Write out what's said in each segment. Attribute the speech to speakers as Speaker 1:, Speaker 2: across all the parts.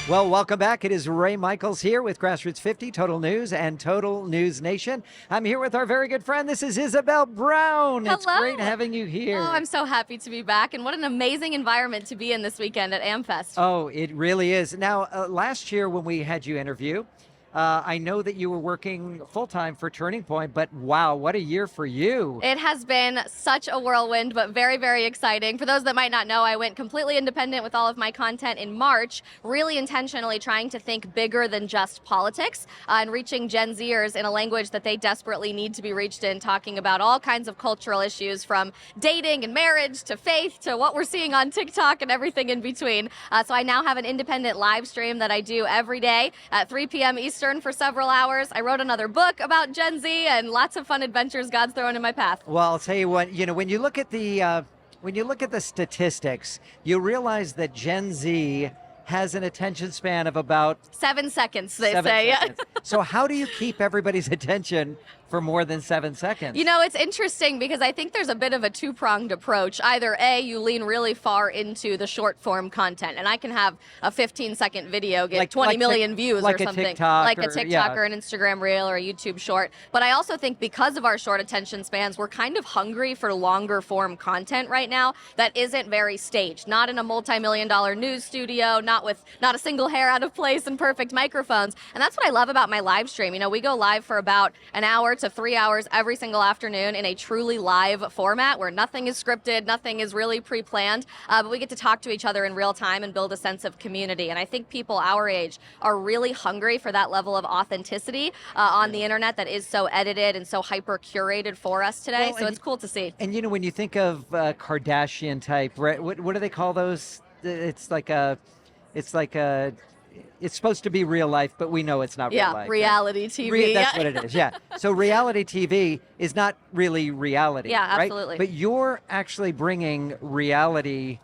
Speaker 1: Well, welcome back. It is Ray Michaels here with Grassroots 50, Total News and Total News Nation. I'm here with our very good friend. This is Isabel Brown.
Speaker 2: Hello.
Speaker 1: It's great having you here.
Speaker 2: Oh, I'm so happy to be back, and what an amazing environment to be in this weekend at AmFest.
Speaker 1: Oh, it really is. Now, last year when we had you interview, I know that you were working full-time for Turning Point, but wow, what a year for you.
Speaker 2: It has been such a whirlwind, but very, very exciting. For those that might not know, I went completely independent with all of my content in March, really intentionally trying to think bigger than just politics and reaching Gen Zers in a language that they desperately need to be reached in, talking about all kinds of cultural issues from dating and marriage to faith to what we're seeing on TikTok and everything in between. So I now have an independent live stream that I do every day at 3 p.m. Eastern for several hours. I wrote another book about Gen Z and lots of fun adventures God's thrown in my path.
Speaker 1: Well, I'll tell you what, when you look at the statistics, you realize that Gen Z has an attention span of about
Speaker 2: 7 seconds, they
Speaker 1: 7
Speaker 2: say.
Speaker 1: seconds. So how do you keep everybody's attention for more than 7 seconds?
Speaker 2: You know, it's interesting because I think there's a bit of a two-pronged approach. Either A, you lean really far into the short-form content, and I can have a 15-second video get 20 million views
Speaker 1: like
Speaker 2: or
Speaker 1: a
Speaker 2: something.
Speaker 1: TikTok
Speaker 2: like a
Speaker 1: or-
Speaker 2: TikTok
Speaker 1: yeah.
Speaker 2: or an Instagram Reel or a YouTube Short. But I also think because of our short attention spans, we're kind of hungry for longer-form content right now that isn't very staged. Not in a multi-million-dollar news studio, not a single hair out of place and perfect microphones. And that's what I love about my live stream. You know, we go live for about an hour to 3 hours every single afternoon in a truly live format where nothing is scripted, nothing is really pre-planned, but we get to talk to each other in real time and build a sense of community. And I think people our age are really hungry for that level of authenticity on the internet that is so edited and so hyper curated for us today.
Speaker 1: Well,
Speaker 2: So it's cool to see.
Speaker 1: And when you think of Kardashian type, what do they call those? It's supposed to be real life, but we know it's not real life.
Speaker 2: Yeah, reality TV.
Speaker 1: That's what it is, yeah. So reality TV is not really reality,
Speaker 2: Yeah,
Speaker 1: right?
Speaker 2: absolutely.
Speaker 1: But you're actually bringing reality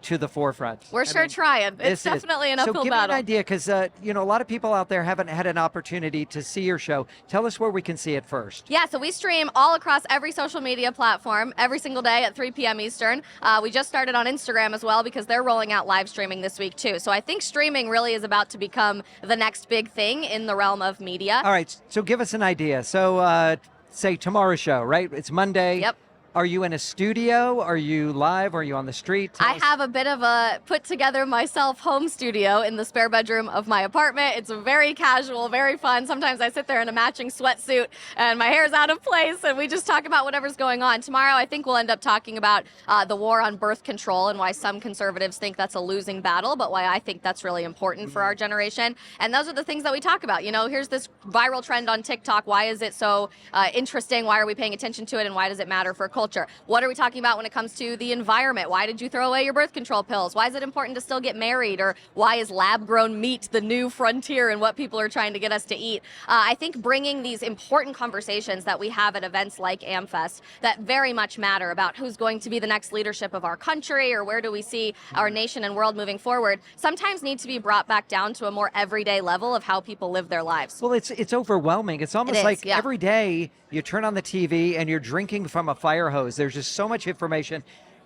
Speaker 1: to the forefront.
Speaker 2: We're sure trying. It's
Speaker 1: this is-
Speaker 2: definitely an
Speaker 1: So
Speaker 2: uphill
Speaker 1: give
Speaker 2: battle.
Speaker 1: me an idea, because a lot of people out there haven't had an opportunity to see your show. Tell us where we can see it first.
Speaker 2: Yeah, so we stream all across every social media platform every single day at 3 p.m. Eastern. We just started on Instagram as well because they're rolling out live streaming this week too. So I think streaming really is about to become the next big thing in the realm of media.
Speaker 1: All right, so give us an idea. So say tomorrow's show, right? It's Monday.
Speaker 2: Yep.
Speaker 1: Are you in a studio? Are you live? Are you on the street? Tell
Speaker 2: I
Speaker 1: us.
Speaker 2: have a bit of a put together myself home studio in the spare bedroom of my apartment. It's very casual, very fun. Sometimes I sit there in a matching sweatsuit and my hair's out of place and we just talk about whatever's going on. Tomorrow I think we'll end up talking about the war on birth control and why some conservatives think that's a losing battle, but why I think that's really important for our generation. And those are the things that we talk about. You know, here's this viral trend on TikTok. Why is it so interesting? Why are we paying attention to it? And why does it matter for culture? What are we talking about when it comes to the environment? Why did you throw away your birth control pills? Why is it important to still get married? Or why is lab-grown meat the new frontier and what people are trying to get us to eat? I think bringing these important conversations that we have at events like AmFest that very much matter about who's going to be the next leadership of our country or where do we see our nation and world moving forward sometimes need to be brought back down to a more everyday level of how people live their lives.
Speaker 1: Well, it's overwhelming. It's almost like every day you turn on the TV and you're drinking from a fire hose. There's just so much information.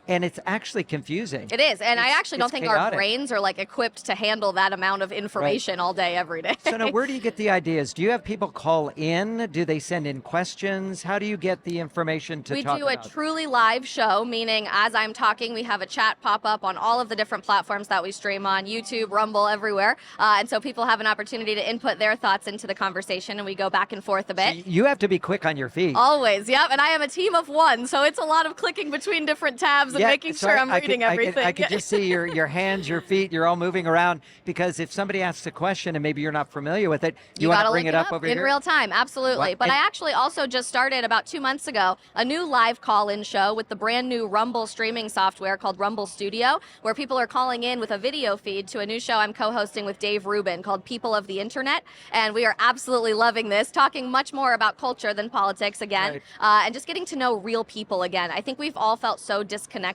Speaker 1: And it's actually confusing.
Speaker 2: It is, and I actually don't think
Speaker 1: chaotic.
Speaker 2: our brains are like equipped to handle that amount of information all day, every day.
Speaker 1: So now, where do you get the ideas? Do you have people call in? Do they send in questions? How do you get the information to talk about?
Speaker 2: We do a truly live show, meaning as I'm talking, we have a chat pop up on all of the different platforms that we stream on, YouTube, Rumble, everywhere. And so people have an opportunity to input their thoughts into the conversation, and we go back and forth a bit.
Speaker 1: So you have to be quick on your feet.
Speaker 2: Always, yep. And I am a team of one, so it's a lot of clicking between different tabs and making sure I'm reading everything.
Speaker 1: I could just see your hands, your feet, you're all moving around, because if somebody asks a question and maybe you're not familiar with it, you want to bring it up over
Speaker 2: in
Speaker 1: here?
Speaker 2: real time, absolutely.
Speaker 1: What?
Speaker 2: But I actually also just started about 2 months ago a new live call-in show with the brand new Rumble streaming software called Rumble Studio, where people are calling in with a video feed to a new show I'm co-hosting with Dave Rubin called People of the Internet. And we are absolutely loving this, talking much more about culture than politics again, and just getting to know real people again. I think we've all felt so disconnected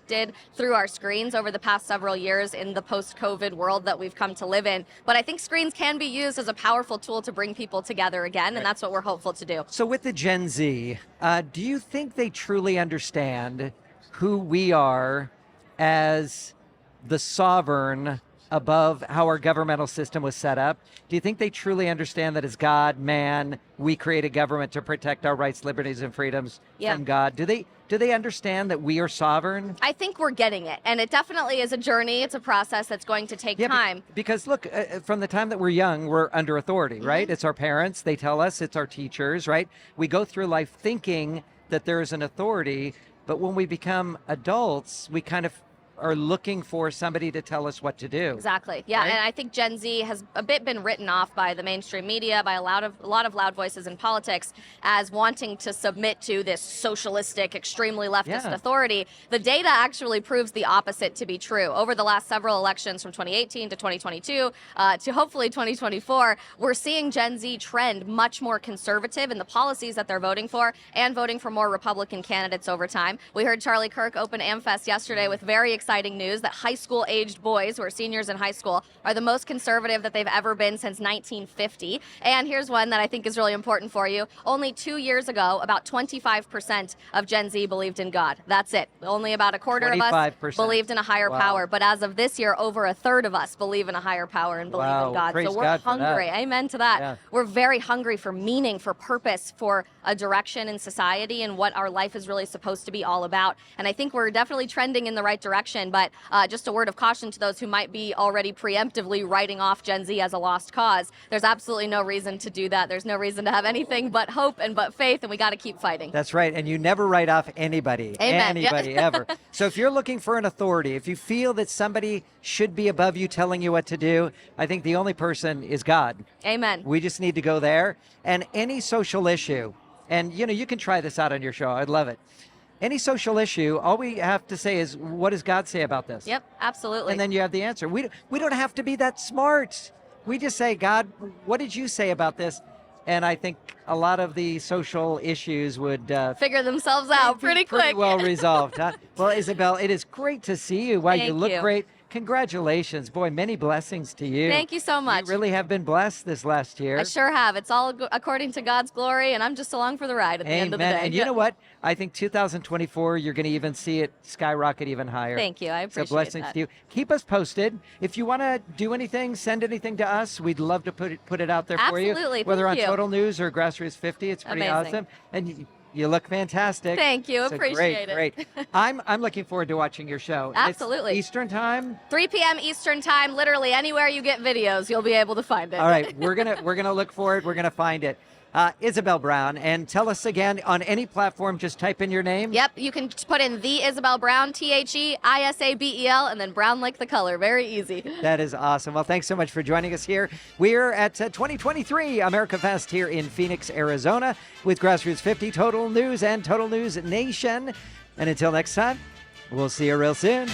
Speaker 2: through our screens over the past several years in the post-COVID world that we've come to live in. But I think screens can be used as a powerful tool to bring people together again, and that's what we're hopeful to do.
Speaker 1: So with the Gen Z, do you think they truly understand who we are as the sovereign above how our governmental system was set up? Do you think they truly understand that as God, man, we create a government to protect our rights, liberties, and freedoms from God? Do they understand that we are sovereign?
Speaker 2: I think we're getting it. And it definitely is a journey. It's a process that's going to take time.
Speaker 1: Because look, from the time that we're young, we're under authority, right? It's our parents. They tell us. It's our teachers, right? We go through life thinking that there is an authority. But when we become adults, we kind of are looking for somebody to tell us what to do.
Speaker 2: Exactly. Yeah,
Speaker 1: right?
Speaker 2: and I think Gen Z has a bit been written off by the mainstream media, by a lot of loud voices in politics as wanting to submit to this socialistic, extremely leftist authority. The data actually proves the opposite to be true. Over the last several elections from 2018 to 2022 to hopefully 2024, we're seeing Gen Z trend much more conservative in the policies that they're voting for and voting for more Republican candidates over time. We heard Charlie Kirk open AmFest yesterday with very exciting news that high school aged boys who are seniors in high school are the most conservative that they've ever been since 1950. And here's one that I think is really important for you. Only 2 years ago, about 25% of Gen Z believed in God. That's it. Only about a quarter of us believed in a higher power. But as of this year, over a third of us believe in a higher power and believe in God.
Speaker 1: Praise
Speaker 2: so we're
Speaker 1: God
Speaker 2: hungry. Amen to that.
Speaker 1: Yeah.
Speaker 2: We're very hungry for meaning, for purpose, for a direction in society and what our life is really supposed to be all about. And I think we're definitely trending in the right direction. But just a word of caution to those who might be already preemptively writing off Gen Z as a lost cause. There's absolutely no reason to do that. There's no reason to have anything but hope and but faith, and we got to keep fighting.
Speaker 1: That's right. And you never write off anybody.
Speaker 2: Amen.
Speaker 1: Anybody ever. So if you're looking for an authority, if you feel that somebody should be above you telling you what to do, I think the only person is God.
Speaker 2: Amen.
Speaker 1: We just need to go there. And any social issue, and you can try this out on your show. I'd love it. Any social issue, all we have to say is, what does God say about this?
Speaker 2: Yep, absolutely.
Speaker 1: And then you have the answer. We don't have to be that smart. We just say, God, what did you say about this? And I think a lot of the social issues would
Speaker 2: figure themselves out pretty quick.
Speaker 1: Pretty well resolved. Huh? Well, Isabel, it is great to see you. Wow, you look
Speaker 2: Thank you.
Speaker 1: great. Congratulations. Boy, many blessings to you.
Speaker 2: Thank you so much.
Speaker 1: You really have been blessed this last year.
Speaker 2: I sure have. It's all according to God's glory, and I'm just along for the ride at the end of the day.
Speaker 1: And you know what? I think 2024, you're going to even see it skyrocket even higher.
Speaker 2: Thank you. I appreciate
Speaker 1: So blessings
Speaker 2: that.
Speaker 1: to you. Keep us posted. If you want to do anything, send anything to us. We'd love to put it out there for you.
Speaker 2: Absolutely.
Speaker 1: Whether
Speaker 2: Thank
Speaker 1: on
Speaker 2: you.
Speaker 1: Total News or Grassroots50, it's pretty
Speaker 2: Amazing.
Speaker 1: awesome. And you look fantastic.
Speaker 2: Thank you.
Speaker 1: So
Speaker 2: Appreciate it.
Speaker 1: Great. I'm looking forward to watching your show. And it's
Speaker 2: Absolutely.
Speaker 1: Eastern time.
Speaker 2: 3 p.m. Eastern time. Literally anywhere you get videos, you'll be able to find it.
Speaker 1: All right, we're gonna look for it. We're gonna find it. Isabel Brown, and tell us again, on any platform, just type in your name.
Speaker 2: Yep, you can put in the Isabel Brown, TheIsabel, and then Brown like the color. Very easy.
Speaker 1: That is awesome. Well, thanks so much for joining us here. We're at 2023 America Fest here in Phoenix, Arizona, with Grassroots50, Total News, and Total News Nation. And until next time, we'll see you real soon.